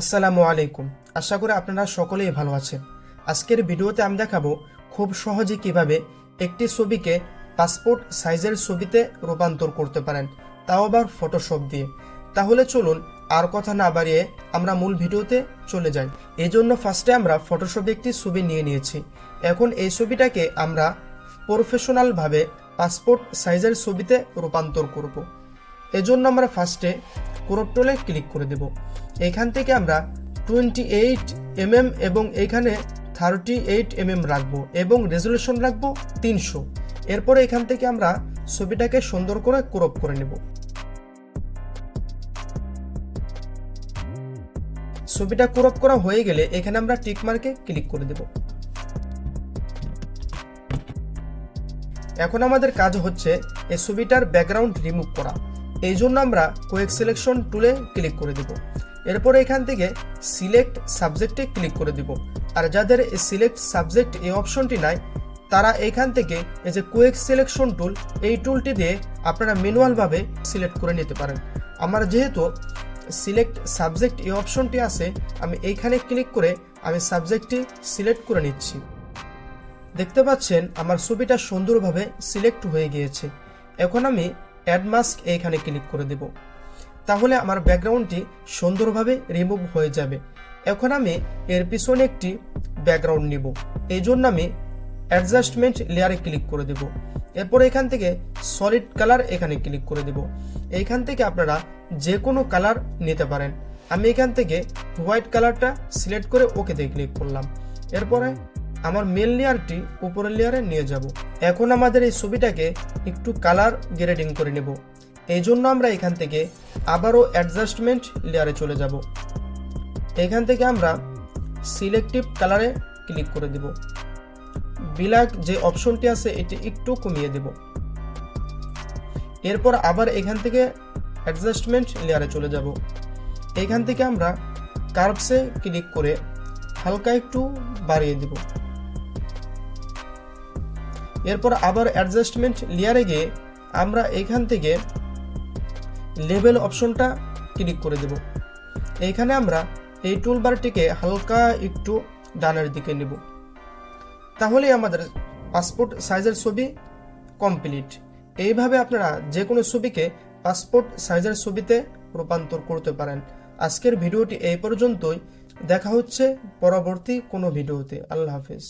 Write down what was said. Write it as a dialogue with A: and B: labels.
A: আসসালামু আলাইকুম। আশা করি আপনারা সকলেই ভালো আছেন। আজকের ভিডিওতে আমি দেখাবো খুব সহজে কিভাবে একটি ছবিকে পাসপোর্ট সাইজের ছবিতে রূপান্তর করতে পারেন, তাও আবার ফটোশপ দিয়ে। তাহলে চলুন আর কথা না বাড়িয়ে আমরা মূল ভিডিওতে চলে যাই। এই জন্য ফার্স্টে আমরা ফটোশপে একটি ছবি নিয়ে নিয়েছি। এখন এই ছবিটাকে আমরা প্রফেশনালভাবে পাসপোর্ট সাইজের ছবিতে রূপান্তর করব। এজন্য আমরা ফার্স্টে ক্রপ টুলে ক্লিক করে দেব। এখান থেকে আমরা 28 mm এবং এখানে 38 mm রাখবো এবং রেজলিউশন রাখবো 300। এরপরে এখান থেকে আমরা ছবিটাকে সুন্দর করে ক্রপ করে নেব। ছবিটা ক্রপ করা হয়ে গেলে এখানে আমরা টিক মার্কে ক্লিক করে দেব। এখন আমাদের কাজ হচ্ছে এই ছবিটার ব্যাকগ্রাউন্ড রিমুভ করা। এই জন্য আমরা কুইক সিলেকশন টুলে ক্লিক করে দেব। এরপরে এখান থেকে সিলেক্ট সাবজেক্টে ক্লিক করে দেব। আর যাদের সিলেক্ট সাবজেক্ট এই অপশনটি নাই তারা এখান থেকে এই যে কুইক সিলেকশন টুল, এই টুলটি দিয়ে আপনারা ম্যানুয়ালভাবে সিলেক্ট করে নিতে পারেন। আমার যেহেতু সিলেক্ট সাবজেক্ট এই অপশনটি আছে, আমি এইখানে ক্লিক করে আমি সাবজেক্টটি সিলেক্ট করে নিচ্ছি। দেখতে পাচ্ছেন আমার ছবিটা সুন্দরভাবে সিলেক্ট হয়ে গিয়েছে। এখন আমি অ্যাড মাস্ক এইখানে ক্লিক করে দেব। তাহলে আমার ব্যাকগ্রাউন্ডটি সুন্দরভাবে রিমুভ হয়ে যাবে। এখন আমি এর পিছনে একটি ব্যাকগ্রাউন্ড নিব। এই জন্য আমি অ্যাডজাস্টমেন্ট লেয়ারে ক্লিক করে দেব। এরপর এখান থেকে সলিড কালার এখানে ক্লিক করে দেব। এইখান থেকে আপনারা যে কোনো কালার নিতে পারেন। আমি এখান থেকে হোয়াইট কালারটা সিলেক্ট করে ওকেতে ক্লিক করলাম। এরপরে আমার মেল লেয়ারটি উপরের লেয়ারে নিয়ে যাব। এখন আমাদের এই ছবিটাকে একটু কালার গ্রেডিং করে নেব। এই জন্য আমরা এখান থেকে আবারও অ্যাডজাস্টমেন্ট লেয়ারে চলে যাব। এখান থেকে আমরা সিলেক্টিভ কালারে ক্লিক করে দেব। ব্ল্যাক যে অপশনটি আছে এটি একটু কমিয়ে দেব। এরপর আবার এখান থেকে অ্যাডজাস্টমেন্ট লেয়ারে চলে যাব। এখান থেকে আমরা কার্ভসে ক্লিক করে হালকা একটু বাড়িয়ে দেব। এরপর আবার অ্যাডজাস্টমেন্ট লেয়ারে গিয়ে আমরা এখান থেকে লেভেল অপশনটা ক্লিক করে দেব। এইখানে আমরা এই টুলবারটিকে হালকা একটু ডানের দিকে নেব। তাহলে আমাদের পাসপোর্ট সাইজের ছবি কমপ্লিট। এইভাবে আপনারা যে কোনো ছবিকে পাসপোর্ট সাইজের ছবিতে রূপান্তর করতে পারেন। আজকের ভিডিওটি এই পর্যন্তই। দেখা হচ্ছে পরবর্তী কোনো ভিডিওতে। আল্লাহ হাফেজ।